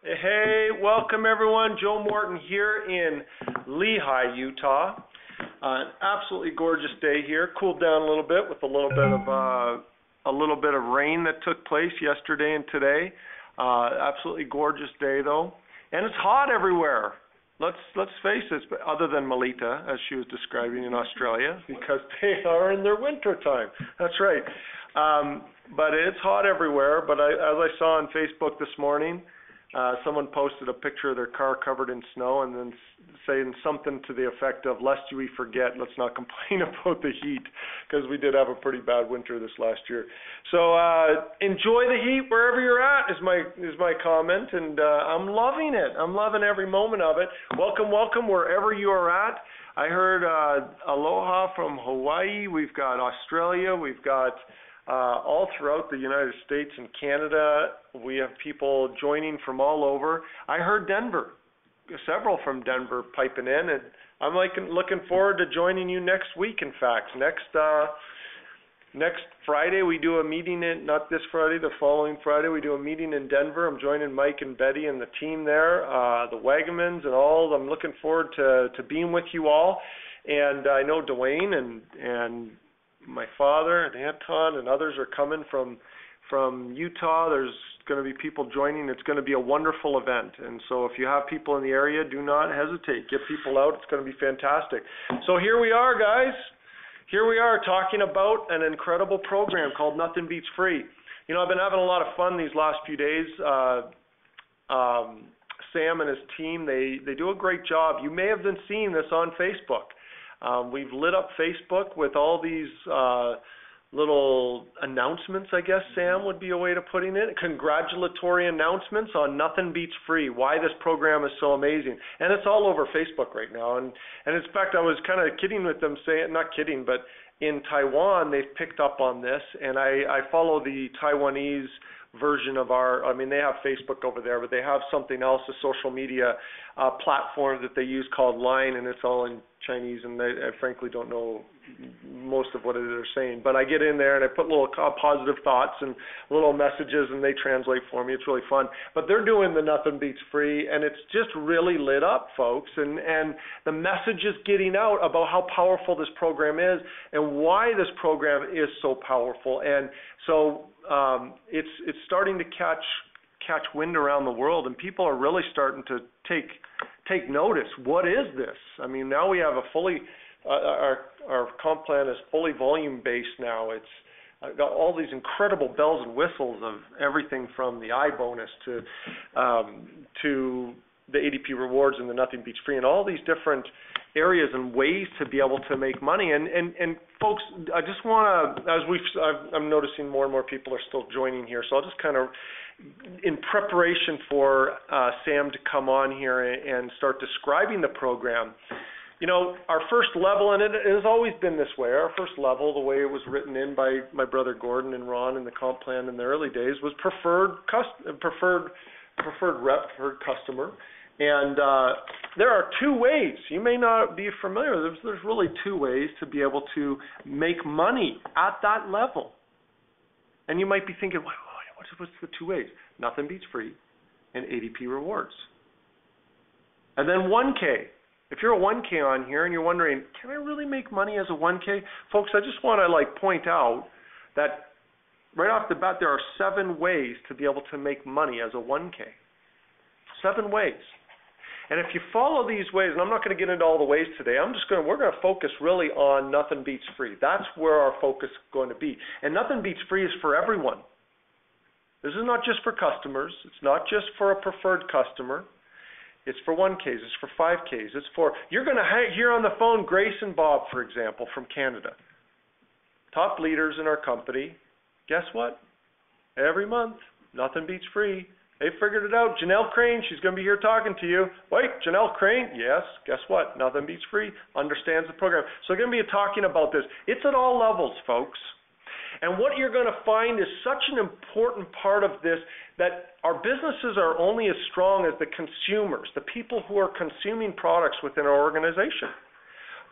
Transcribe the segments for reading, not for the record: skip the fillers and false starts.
Hey, welcome everyone. Joe Morton here in Lehi, Utah. An absolutely gorgeous day here. Cooled down a little bit with a little bit of rain that took place yesterday and today. Absolutely gorgeous day though, and it's hot everywhere. Let's face it, other than Melita, as she was describing in Australia, because they are in their winter time. That's right. But it's hot everywhere. But as I saw on Facebook this morning, someone posted a picture of their car covered in snow and then saying something to the effect of, lest we forget, let's not complain about the heat, because we did have a pretty bad winter this last year. So enjoy the heat wherever you're at is my comment, and I'm loving it. I'm loving every moment of it. Welcome wherever you are at. I heard aloha from Hawaii. We've got Australia. We've got all throughout the United States and Canada. We have people joining from all over. I heard Denver, several from Denver piping in, and I'm looking forward to joining you next week. In fact, next Friday we do a meeting not this Friday, the following Friday we do a meeting in Denver. I'm joining Mike and Betty and the team there, the Wagamans and all. I'm looking forward to being with you all, and I know Dwayne and my father and Anton and others are coming from Utah. There's going to be people joining. It's going to be a wonderful event. And so if you have people in the area, do not hesitate. Get people out. It's going to be fantastic. So here we are, guys. Here we are talking about an incredible program called Nothing Beats Free. You know, I've been having a lot of fun these last few days. Sam and his team, they do a great job. You may have been seeing this on Facebook. We've lit up Facebook with all these little announcements, I guess, Sam, would be a way to putting it. Congratulatory announcements on Nothing Beats Free, why this program is so amazing. And it's all over Facebook right now. And in fact, I was kind of kidding with them, saying, not kidding, but in Taiwan, they've picked up on this. And I follow the Taiwanese version of they have Facebook over there, but they have something else, a social media platform that they use called Line, and it's all in Chinese, and I frankly don't know most of what they're saying. But I get in there and I put little positive thoughts and little messages, and they translate for me. It's really fun. But they're doing the Nothing Beats Free, and it's just really lit up, folks. And the message is getting out about how powerful this program is and why this program is so powerful. And so it's starting to catch wind around the world, and people are really starting to take notice. What is this? I mean, now we have a fully our comp plan is fully volume based now. It's got all these incredible bells and whistles of everything from the iBonus to the ATP Rewards and the Nothing Beats Free, and all these different areas and ways to be able to make money. And folks, I just want to, I'm noticing more and more people are still joining here, so I'll just kind of, in preparation for Sam to come on here and start describing the program. You know, our first level, and it has always been this way, our first level, the way it was written in by my brother Gordon and Ron in the comp plan in the early days, was preferred rep, preferred customer. And there are two ways. You may not be familiar. There's really two ways to be able to make money at that level. And you might be thinking, what's the two ways? Nothing Beats Free and ATP Rewards. And then 1K. If you're a 1K on here and you're wondering, can I really make money as a 1K? Folks, I just want to point out that right off the bat there are 7 ways to be able to make money as a 1K. 7 ways. And if you follow these ways, and I'm not going to get into all the ways today, we're going to focus really on Nothing Beats Free. That's where our focus is going to be. And Nothing Beats Free is for everyone. This is not just for customers. It's not just for a preferred customer. It's for 1Ks. It's for 5Ks. You're going to hear on the phone Grace and Bob, for example, from Canada. Top leaders in our company. Guess what? Every month, Nothing Beats Free. They figured it out. Janelle Crane, she's going to be here talking to you. Wait, Janelle Crane? Yes. Guess what? Nothing Beats Free. Understands the program. So they're going to be talking about this. It's at all levels, folks. And what you're going to find is such an important part of this, that our businesses are only as strong as the consumers, the people who are consuming products within our organization.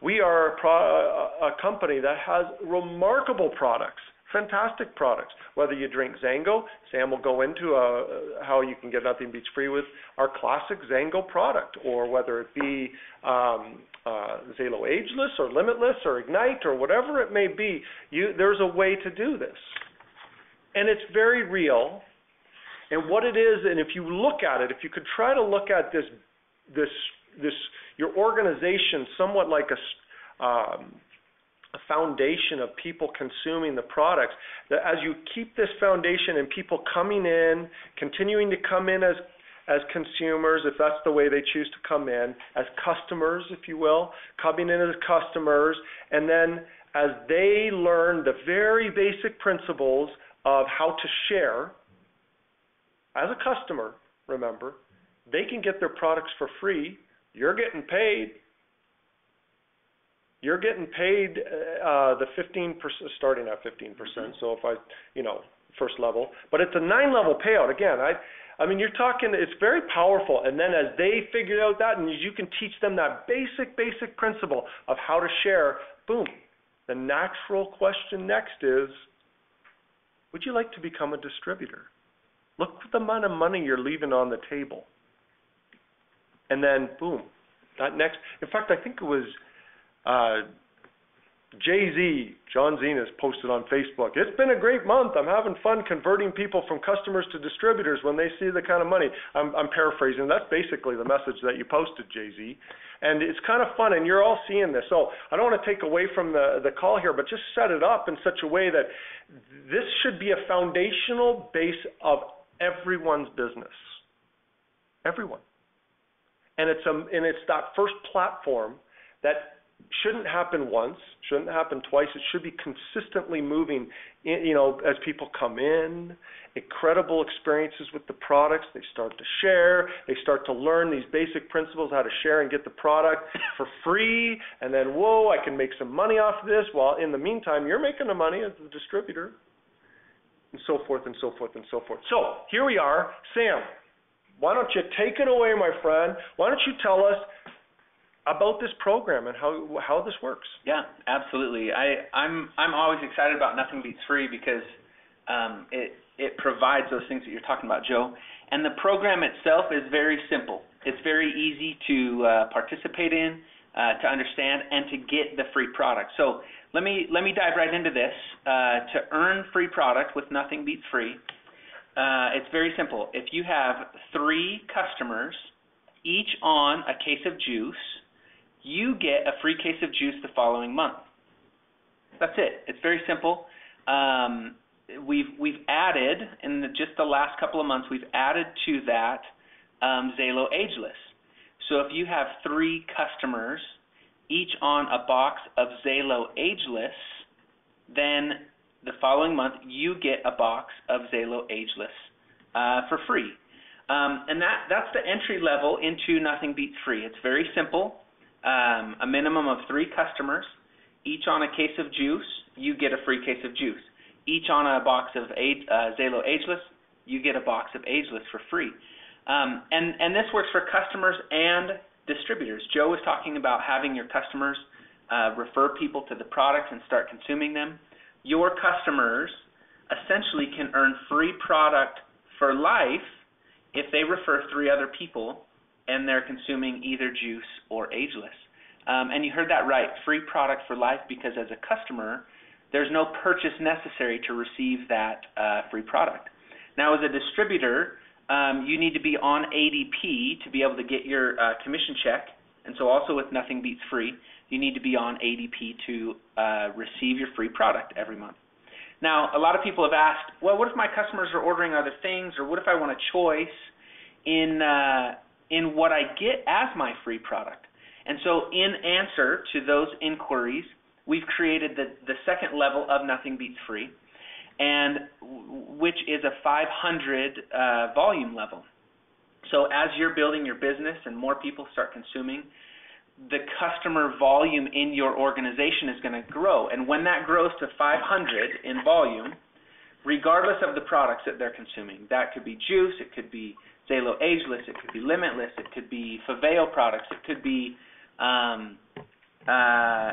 We are a company that has remarkable products, Fantastic products. Whether you drink XANGO, Sam will go into how you can get Nothing Beats Free with our classic XANGO product, or whether it be XALO Ageless or Limitless or Ignite or whatever it may be, there's a way to do this. And it's very real. And what it is, and if you look at it, if you could try to look at this your organization somewhat like a foundation of people consuming the products, that as you keep this foundation and people coming in, continuing to come in as consumers, if that's the way they choose to come in, as customers, if you will, coming in as customers, and then as they learn the very basic principles of how to share, as a customer, remember, they can get their products for free. You're getting paid. You're getting paid the 15%, starting at 15%. So if first level, but it's a 9-level payout. Again, I mean, you're talking, it's very powerful. And then as they figure out that, and you can teach them that basic principle of how to share, boom. The natural question next is, would you like to become a distributor? Look at the amount of money you're leaving on the table. And then, boom, that next, in fact, I think it was John Zenas posted on Facebook, it's been a great month. I'm having fun converting people from customers to distributors when they see the kind of money. I'm paraphrasing. That's basically the message that you posted, Jay-Z. And it's kind of fun, and you're all seeing this. So I don't want to take away from the call here, but just set it up in such a way that this should be a foundational base of everyone's business. Everyone. And it's that first platform that shouldn't happen once, shouldn't happen twice. It should be consistently moving, as people come in, incredible experiences with the products. They start to share. They start to learn these basic principles, how to share and get the product for free. And then, whoa, I can make some money off of this. While in the meantime, you're making the money as the distributor, and so forth and so forth and so forth. So here we are. Sam, why don't you take it away, my friend? Why don't you tell us about this program and how this works? Yeah, absolutely. I'm always excited about Nothing Beats Free because it provides those things that you're talking about, Joe. And the program itself is very simple. It's very easy to participate in, to understand, and to get the free product. So let me dive right into this. To earn free product with Nothing Beats Free, it's very simple. If you have 3 customers, each on a case of juice, you get a free case of juice the following month. That's it. It's very simple. We've added, in just the last couple of months, we've added to that XALO Ageless. So if you have 3 customers, each on a box of XALO Ageless, then the following month you get a box of XALO Ageless for free. And that's the entry level into Nothing Beats Free. It's very simple. A minimum of 3 customers, each on a case of juice, you get a free case of juice. Each on a box of XALO Ageless, you get a box of Ageless for free. And this works for customers and distributors. Joe was talking about having your customers refer people to the products and start consuming them. Your customers essentially can earn free product for life if they refer 3 other people and they're consuming either juice or Ageless. And you heard that right, free product for life, because as a customer, there's no purchase necessary to receive that free product. Now, as a distributor, you need to be on ATP to be able to get your commission check. And so also with Nothing Beats Free, you need to be on ATP to receive your free product every month. Now, a lot of people have asked, well, what if my customers are ordering other things, or what if I want a choice in what I get as my free product? And so in answer to those inquiries, we've created the second level of Nothing Beats Free, and which is a 500 volume level. So as you're building your business and more people start consuming, the customer volume in your organization is going to grow. And when that grows to 500 in volume, regardless of the products that they're consuming, that could be juice, it could be XALO Ageless, it could be Limitless, it could be Faveo products, it could be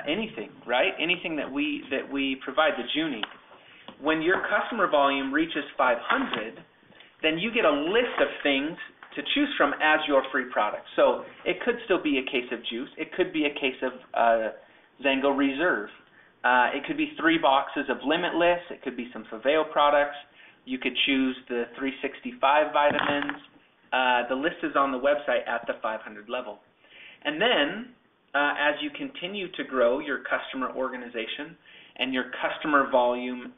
anything, right? Anything that we provide, the Junie. when your customer volume reaches 500, then you get a list of things to choose from as your free product. So it could still be a case of juice. It could be a case of XANGO Reserve. It could be 3 boxes of Limitless. It could be some Faveo products. You could choose the 365 vitamins. The list is on the website at the 500 level. And then, as you continue to grow your customer organization and your customer volume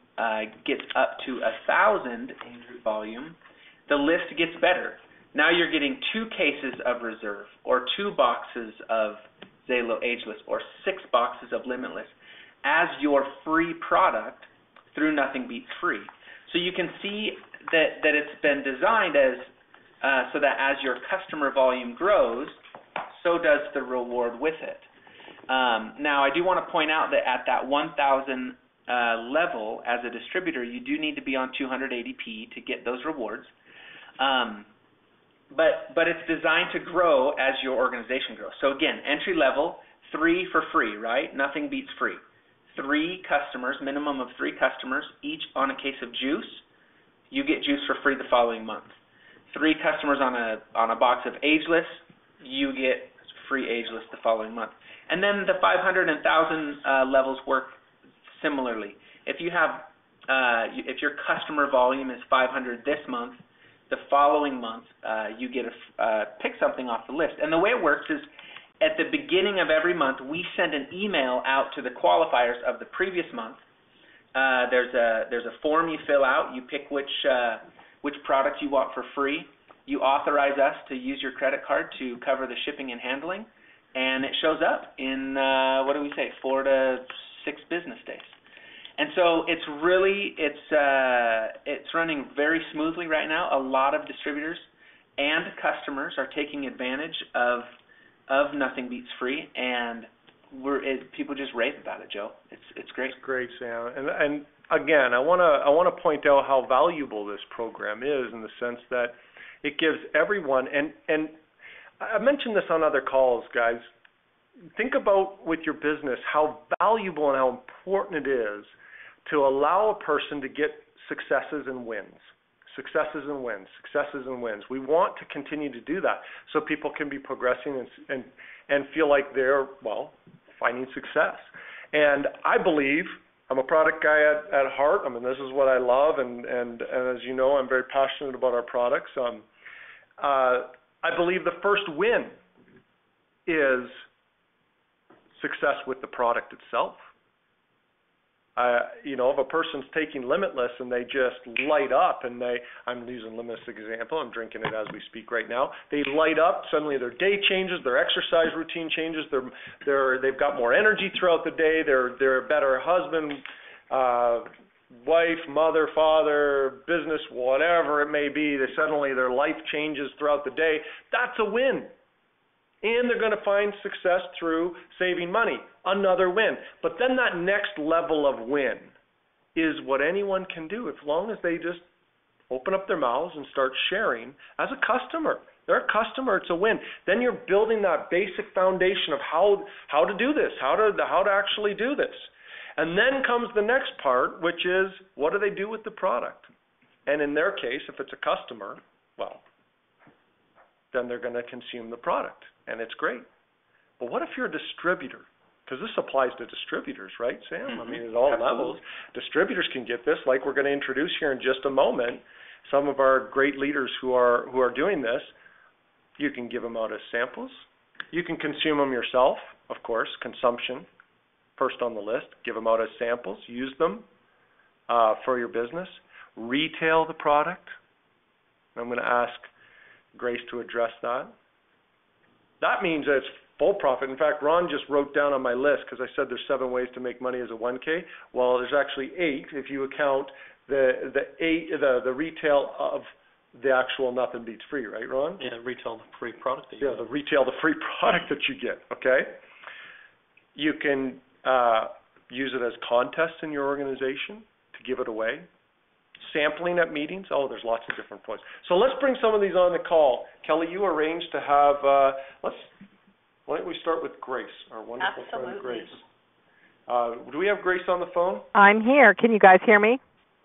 gets up to 1,000 in group volume, the list gets better. Now you're getting 2 cases of Reserve, or 2 boxes of XALO Ageless, or 6 boxes of Limitless as your free product through Nothing Beats Free. So you can see that it's been designed as so that as your customer volume grows, so does the reward with it. Now, I do want to point out that at that 1,000 level as a distributor, you do need to be on 200 ATP to get those rewards. But it's designed to grow as your organization grows. So again, entry level, 3 for free, right? Nothing beats free. 3 customers, minimum of 3 customers, each on a case of juice. You get juice for free the following month. 3 customers on a box of Ageless, you get free Ageless the following month. And then the 500 and 1,000 levels work similarly. If you have, if your customer volume is 500 this month, the following month you get pick something off the list. And the way it works is, at the beginning of every month, we send an email out to the qualifiers of the previous month. There's a form you fill out. You pick which product you want for free. You authorize us to use your credit card to cover the shipping and handling, and it shows up in 4 to 6 business days. And so it's running very smoothly right now. A lot of distributors and customers are taking advantage of Nothing Beats Free, and people just rave about it, Joe. It's great. It's great, Sam. And again, I want to point out how valuable this program is, in the sense that it gives everyone, and I mentioned this on other calls, guys. Think about with your business how valuable and how important it is to allow a person to get successes and wins. Successes and wins, successes and wins. We want to continue to do that so people can be progressing and feel like they're, finding success. And I believe, I'm a product guy at heart. I mean, this is what I love, and as you know, I'm very passionate about our products. I believe the first win is success with the product itself. If a person's taking Limitless and they just light up, and I'm using Limitless example, I'm drinking it as we speak right now, they light up, suddenly their day changes, their exercise routine changes, they've got more energy throughout the day, they're a better husband, wife, mother, father, business, whatever it may be, suddenly their life changes throughout the day. That's a win. And they're going to find success through saving money. Another win. But then that next level of win is what anyone can do, as long as they just open up their mouths and start sharing as a customer. They're a customer, it's a win. Then you're building that basic foundation of how to do this, how to actually do this. And then comes the next part, which is, what do they do with the product? And in their case, if it's a customer, then they're going to consume the product. And it's great. But what if you're a distributor? Because this applies to distributors, right, Sam? Mm-hmm. I mean, at all levels. Distributors can get this, like we're going to introduce here in just a moment. Some of our great leaders who are doing this, you can give them out as samples. You can consume them yourself, of course, consumption, first on the list. Give them out as samples. Use them for your business. Retail the product. I'm going to ask Grace to address that. That means that it's full profit. In fact, Ron just wrote down on my list, because I said there's 7 ways to make money as a 1K. Well, there's actually 8 if you account the retail of the actual Nothing Beats Free, right, Ron? Yeah, retail the free product that you get. The retail the free product that you get, okay? You can use it as contests in your organization to give it away. Sampling at meetings, there's lots of different points. So let's bring some of these on the call. Kelly, you arranged to have, why don't we start with Grace, our wonderful friend Grace. Do we have Grace on the phone? I'm here. Can you guys hear me?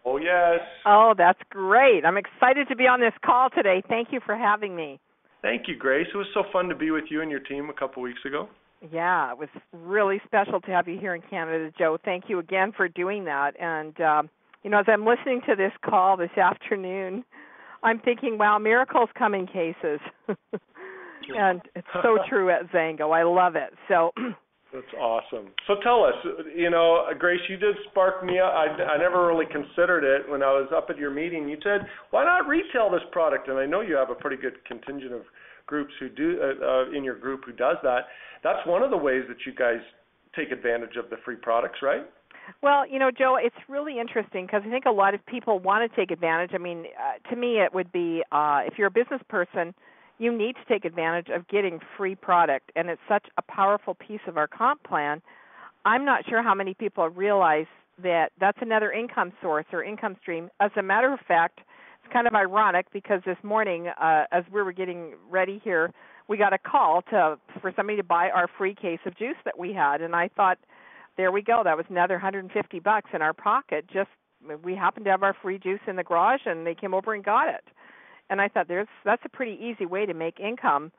Oh, yes. Oh, that's great. I'm excited to be on this call today. Thank you for having me. Thank you, Grace. It was so fun to be with you and your team a couple weeks ago. Yeah, it was really special to have you here in Canada, Joe. Thank you again for doing that. And, as I'm listening to this call this afternoon, I'm thinking, wow, miracles come in cases. And it's so true at XANGO. I love it. So that's awesome. So tell us, Grace, you did spark me up. I never really considered it when I was up at your meeting. You said, why not retail this product? And I know you have a pretty good contingent of groups who do in your group who does that. That's one of the ways that you guys take advantage of the free products, right? Well, Joe, it's really interesting because I think a lot of people want to take advantage. I mean, to me it would be if you're a business person, you need to take advantage of getting free product, and it's such a powerful piece of our comp plan. I'm not sure how many people realize that that's another income source or income stream. As a matter of fact, it's kind of ironic because this morning, as we were getting ready here, we got a call for somebody to buy our free case of juice that we had, and I thought, there we go. That was another $150 in our pocket. Just we happened to have our free juice in the garage, and they came over and got it. And I thought that's a pretty easy way to make income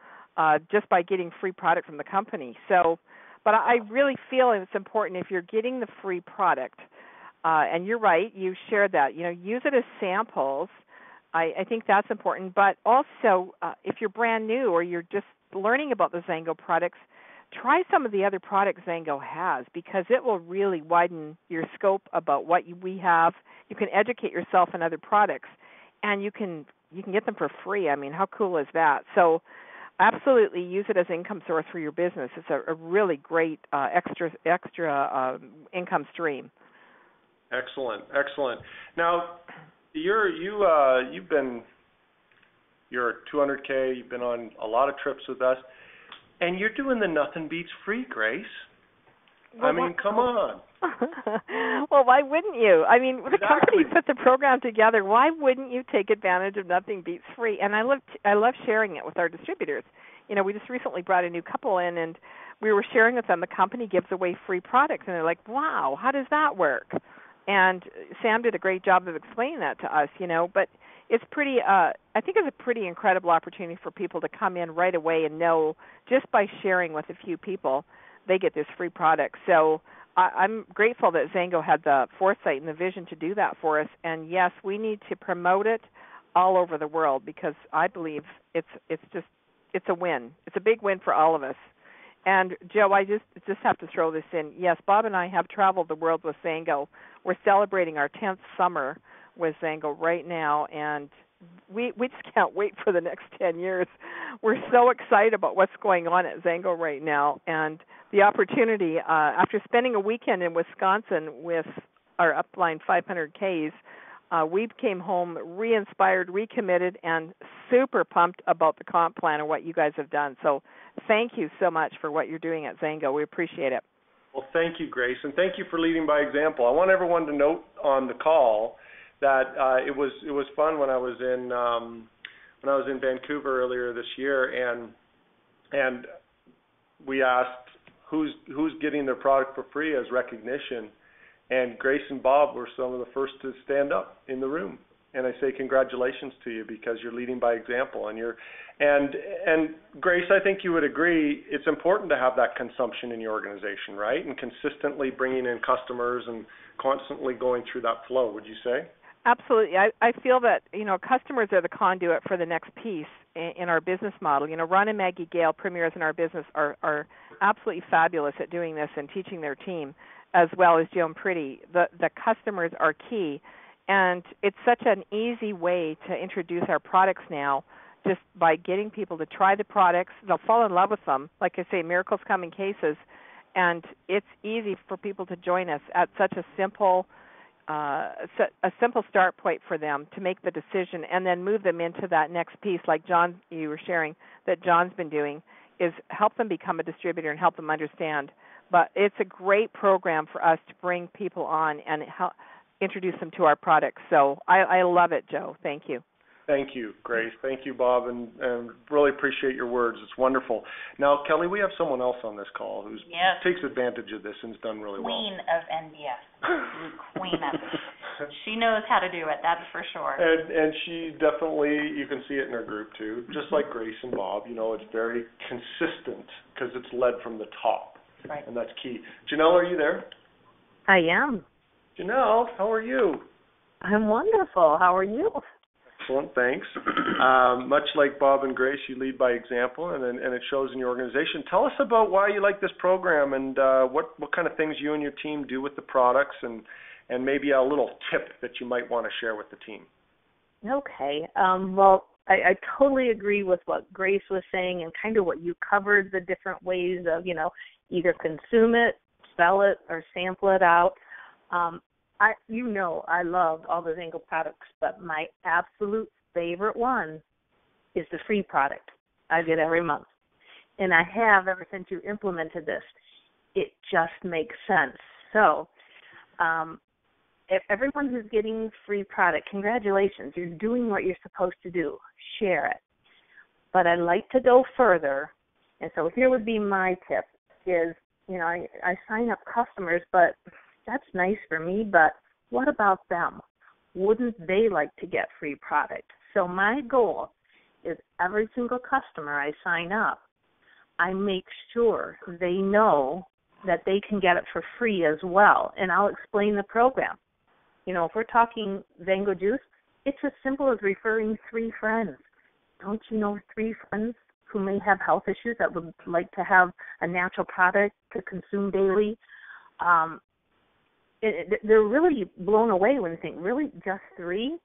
just by getting free product from the company. So, but I really feel it's important if you're getting the free product, and you're right, you shared that. Use it as samples. I think that's important. But also, if you're brand new or you're just learning about the XANGO products, try some of the other products XANGO has because it will really widen your scope about what we have. You can educate yourself on other products, and you can get them for free. I mean, how cool is that? So absolutely use it as an income source for your business. It's a really great extra income stream. Excellent. Now, you're at 200K. You've been on a lot of trips with us, and you're doing the Nothing Beats Free, Grace. Well, I mean, come on. Well, why wouldn't you? I mean, the company put the program together. Why wouldn't you take advantage of Nothing Beats Free? And I love sharing it with our distributors. We just recently brought a new couple in, and we were sharing with them the company gives away free products, and they're like, wow, how does that work? And Sam did a great job of explaining that to us, but it's pretty, I think it's a pretty incredible opportunity for people to come in right away and know just by sharing with a few people, they get this free product. So I'm grateful that XANGO had the foresight and the vision to do that for us. And yes, we need to promote it all over the world because I believe it's a win. It's a big win for all of us. And Joe, I just have to throw this in. Yes, Bob and I have traveled the world with XANGO. We're celebrating our 10th summer with XANGO right now, and we just can't wait for the next 10 years. We're so excited about what's going on at XANGO right now, and the opportunity, after spending a weekend in Wisconsin with our upline 500Ks, we came home re-inspired, recommitted, and super pumped about the comp plan and what you guys have done. So thank you so much for what you're doing at XANGO. We appreciate it. Well, thank you, Grace, and thank you for leading by example. I want everyone to note on the call that it was fun when I was in Vancouver earlier this year, and we asked who's getting their product for free as recognition, and Grace and Bob were some of the first to stand up in the room. And I say congratulations to you because you're leading by example, and Grace, I think you would agree it's important to have that consumption in your organization, right? And consistently bringing in customers and constantly going through that flow. Would you say? Absolutely. I feel that, customers are the conduit for the next piece in our business model. Ron and Maggie Gale, premiers in our business, are absolutely fabulous at doing this and teaching their team, as well as Joan Pretty. The customers are key, and it's such an easy way to introduce our products now, just by getting people to try the products. They'll fall in love with them. Like I say, miracles come in cases, and it's easy for people to join us at such a simple start point for them to make the decision and then move them into that next piece, like John, you were sharing, that John's been doing, is help them become a distributor and help them understand. But it's a great program for us to bring people on and help introduce them to our products. So I love it, Joe. Thank you. Thank you, Grace. Thank you, Bob, and really appreciate your words. It's wonderful. Now, Kelly, we have someone else on this call who takes advantage of this and has done really well. Queen of NBS. Queen of it. She knows how to do it, that's for sure. And she definitely, you can see it in her group too, just like Grace and Bob, it's very consistent because it's led from the top. Right. And that's key. Janelle, are you there? I am. Janelle, how are you? I'm wonderful. How are you? Excellent, thanks. Much like Bob and Grace, you lead by example, and it shows in your organization. Tell us about why you like this program and what kind of things you and your team do with the products, and maybe a little tip that you might want to share with the team. Okay. Well, I totally agree with what Grace was saying and kind of what you covered, the different ways of, either consume it, sell it, or sample it out. I love all the XANGO products, but my absolute favorite one is the free product I get every month. And I have ever since you implemented this. It just makes sense. So if everyone who's getting free product, congratulations. You're doing what you're supposed to do. Share it. But I'd like to go further. And so here would be my tip is, I sign up customers, but that's nice for me, but what about them? Wouldn't they like to get free product? So my goal is every single customer I sign up, I make sure they know that they can get it for free as well, and I'll explain the program. If we're talking XANGO juice, it's as simple as referring 3 friends. Don't you know 3 friends who may have health issues that would like to have a natural product to consume daily? They're really blown away when they think, really, just 3?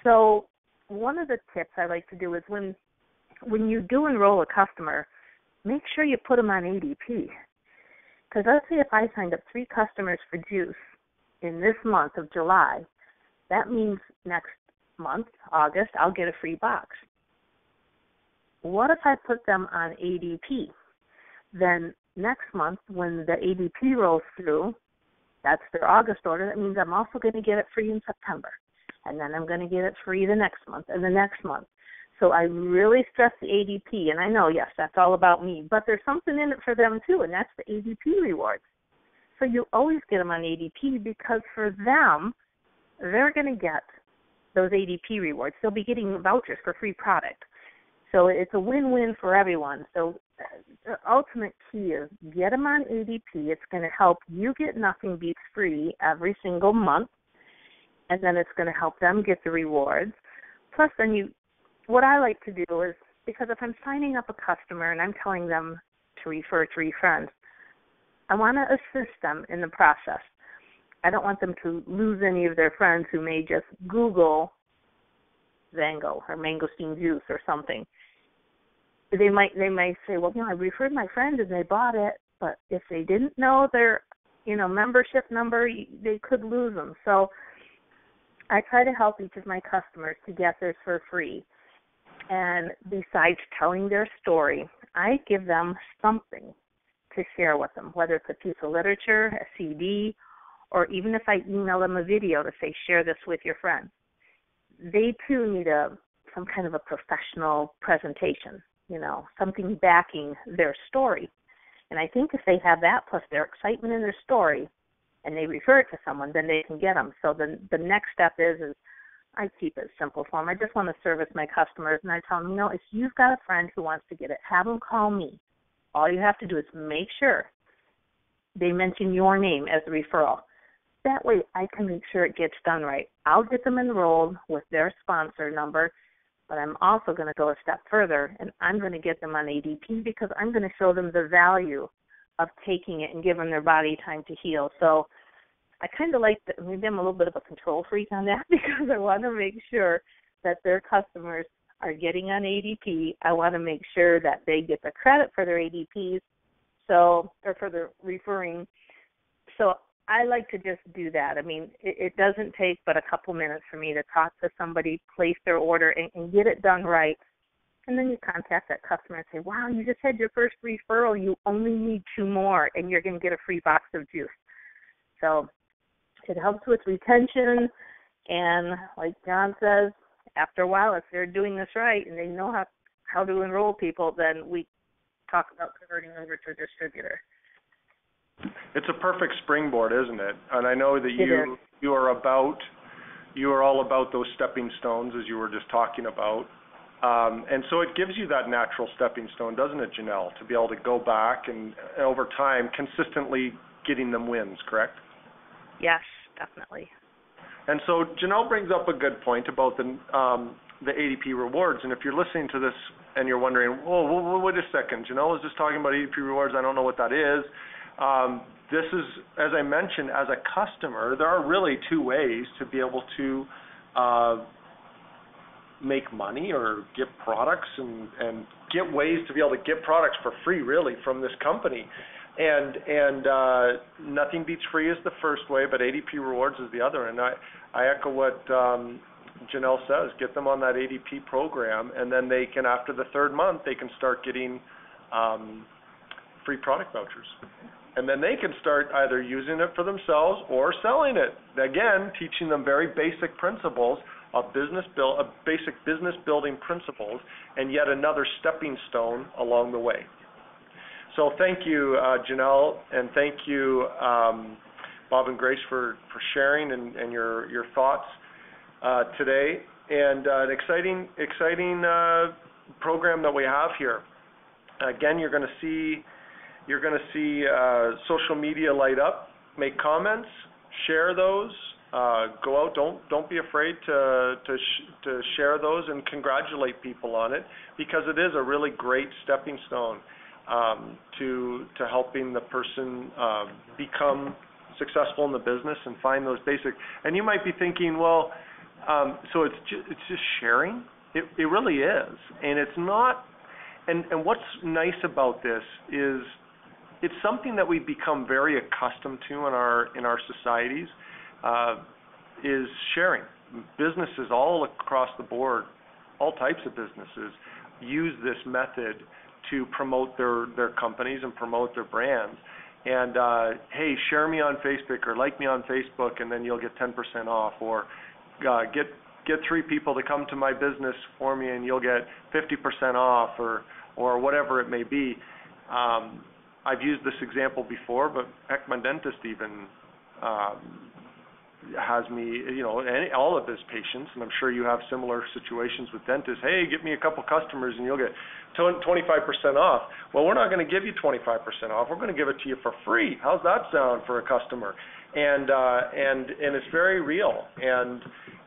So one of the tips I like to do is when you do enroll a customer, make sure you put them on ADP. Because let's say if I signed up 3 customers for juice in this month of July, that means next month, August, I'll get a free box. What if I put them on ADP? Then next month when the ADP rolls through, that's their August order. That means I'm also going to get it free in September. And then I'm going to get it free the next month and the next month. So I really stress the ADP. And I know, yes, that's all about me. But there's something in it for them, too, and that's the ATP Rewards. So you always get them on ADP because for them, they're going to get those ADP Rewards. They'll be getting vouchers for free product. So it's a win-win for everyone. So the ultimate key is get them on ADP. It's going to help you get Nothing Beats free every single month, and then it's going to help them get the rewards. Plus, then what I like to do is, because if I'm signing up a customer and I'm telling them to refer 3 friends, I want to assist them in the process. I don't want them to lose any of their friends who may just Google XANGO or mangosteen juice or something. They might say, well, I referred my friend and they bought it, but if they didn't know their, membership number, they could lose them. So I try to help each of my customers to get theirs for free. And besides telling their story, I give them something to share with them, whether it's a piece of literature, a CD, or even if I email them a video to say, share this with your friends. They, too, need some kind of a professional presentation, something backing their story. And I think if they have that plus their excitement in their story and they refer it to someone, then they can get them. So the next step is I keep it simple for them. I just want to service my customers, and I tell them, if you've got a friend who wants to get it, have them call me. All you have to do is make sure they mention your name as a referral. That way I can make sure it gets done right. I'll get them enrolled with their sponsor number, but I'm also going to go a step further, and I'm going to get them on ADP because I'm going to show them the value of taking it and giving their body time to heal. So I kind of like maybe I'm a little bit of a control freak on that because I want to make sure that their customers are getting on ADP. I want to make sure that they get the credit for their ADPs, or for the referring. So I like to just do that. I mean, it doesn't take but a couple minutes for me to talk to somebody, place their order, and get it done right. And then you contact that customer and say, wow, you just had your first referral. You only need 2 more, and you're going to get a free box of juice. So it helps with retention. And like John says, after a while, if they're doing this right and they know how to enroll people, then we talk about converting over to a distributor. It's a perfect springboard, isn't it? And I know that you are all about those stepping stones, as you were just talking about. And so it gives you that natural stepping stone, doesn't it, Janelle, to be able to go back and over time consistently getting them wins, correct? Yes, definitely. And so Janelle brings up a good point about the ATP Rewards. And if you're listening to this and you're wondering, whoa, wait a second, Janelle was just talking about ATP Rewards. I don't know what that is. This is, as I mentioned, as a customer, there are really two ways to be able to make money or get products and get ways to be able to get products for free, really, from this company. And nothing beats free is the first way, but ATP Rewards is the other. And I echo what Janelle says. Get them on that ATP program, and then they can, after the third month, they can start getting free product vouchers. And then they can start either using it for themselves or selling it. Again, teaching them very basic principles of basic business building principles, and yet another stepping stone along the way. So thank you, Janelle, and thank you, Bob and Grace, for sharing and your thoughts today. And an exciting program that we have here. Again, you're going to see social media light up. Make comments, share those. Go out. Don't be afraid to share those and congratulate people on it, because it is a really great stepping stone to helping the person become successful in the business and find those basic. And you might be thinking, well, so it's just sharing. It really is, and it's not. And what's nice about this is it's something that we've become very accustomed to in our societies. Is sharing. Businesses all across the board, all types of businesses, use this method to promote their companies and promote their brands. And hey, share me on Facebook or like me on Facebook, and then you'll get 10% off. Or get 3 people to come to my business for me, and you'll get 50% off, or whatever it may be. I've used this example before, but heck, my dentist even has me, all of his patients, and I'm sure you have similar situations with dentists. Hey, get me a couple customers and you'll get 25% off. Well, we're not going to give you 25% off. We're going to give it to you for free. How's that sound for a customer? And it's very real. And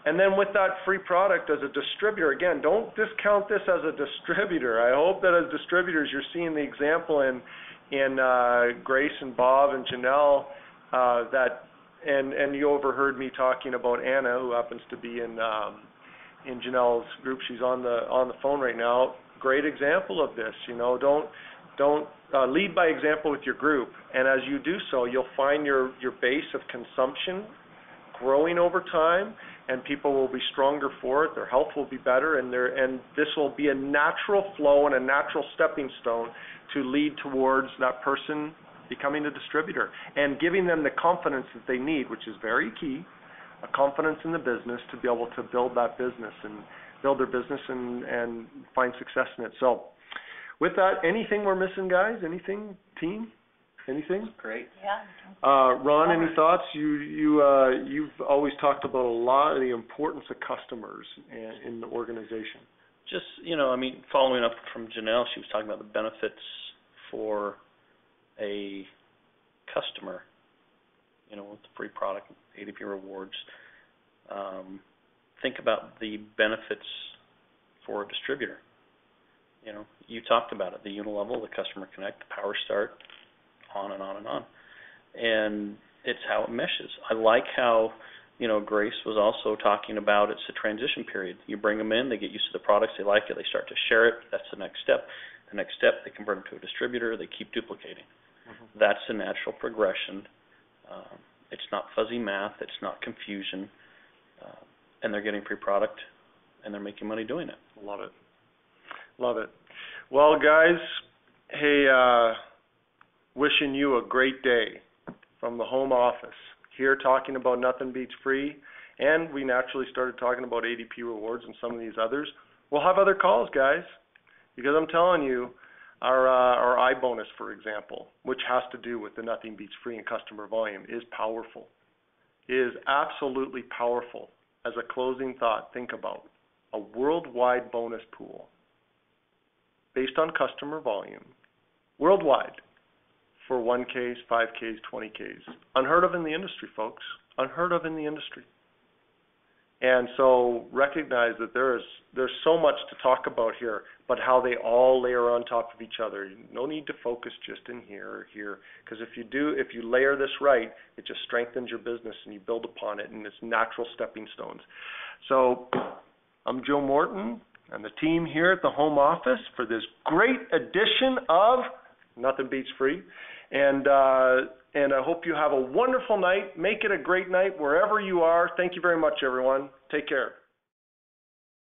then with that free product as a distributor, again, don't discount this as a distributor. I hope that as distributors you're seeing the example in Grace and Bob and Janelle that. And you overheard me talking about Anna, who happens to be in Janelle's group. She's on the phone right now. Great example of this. Don't lead by example with your group. And as you do so, you'll find your base of consumption growing over time, and people will be stronger for it. Their health will be better, and this will be a natural flow and a natural stepping stone to lead towards that person becoming a distributor and giving them the confidence that they need, which is very key, a confidence in the business to be able to build that business and build their business and find success in it. So with that, anything we're missing, guys? Anything, team? Anything? Great. Yeah. Ron, any thoughts? You've always talked about a lot of the importance of customers in the organization. Just, following up from Janelle, she was talking about the benefits for a customer, with the free product, ATP Rewards. Think about the benefits for a distributor. You talked about it, the unilevel, the customer connect, the power start, on and on and on. And it's how it meshes. I like how, Grace was also talking about it's a transition period. You bring them in, they get used to the products, they like it, they start to share it. That's the next step. The next step, they convert them to a distributor, they keep duplicating. Mm-hmm. That's a natural progression. It's not fuzzy math. It's not confusion. And they're getting free product, and they're making money doing it. Love it. Love it. Well, guys, hey, wishing you a great day from the home office. Here talking about Nothing Beats Free, and we naturally started talking about ATP Rewards and some of these others. We'll have other calls, guys, because I'm telling you, Our iBonus, for example, which has to do with the nothing beats free and customer volume, is powerful. It is absolutely powerful. As a closing thought, think about a worldwide bonus pool based on customer volume, worldwide, for 1Ks, 5Ks, 20Ks. Unheard of in the industry, folks. Unheard of in the industry. And so recognize that there's so much to talk about here, but how they all layer on top of each other. No need to focus just in here or here, because if you layer this right, it just strengthens your business and you build upon it, and it's natural stepping stones. So I'm Joe Morton and the team here at the home office for this great edition of Nothing Beats Free. And I hope you have a wonderful night. Make it a great night wherever you are. Thank you very much, everyone. Take care.